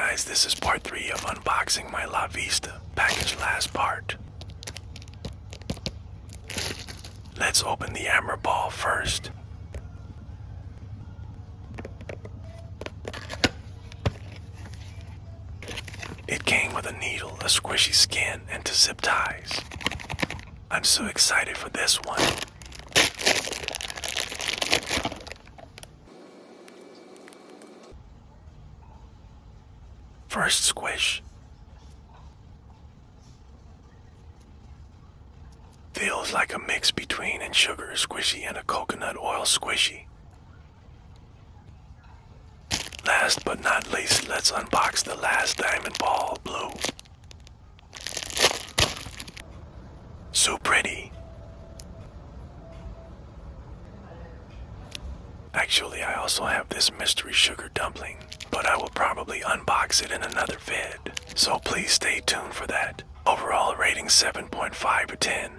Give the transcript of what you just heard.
guys, this is part 3 of unboxing my lavista package last part. Let's open the hammer ball first. It came with a needle, a squishy skin, and 2 zip ties. I'm so excited for this one. First squish. Feels like a mix between a sugar squishy and a coconut oil squishy. Last but not least, let's unbox the last diamond ball blue. So pretty. Actually, I also have this mystery sugar dumpling, but I will probably unbox it in another vid, so please stay tuned for that. Overall rating 7.5 or 10.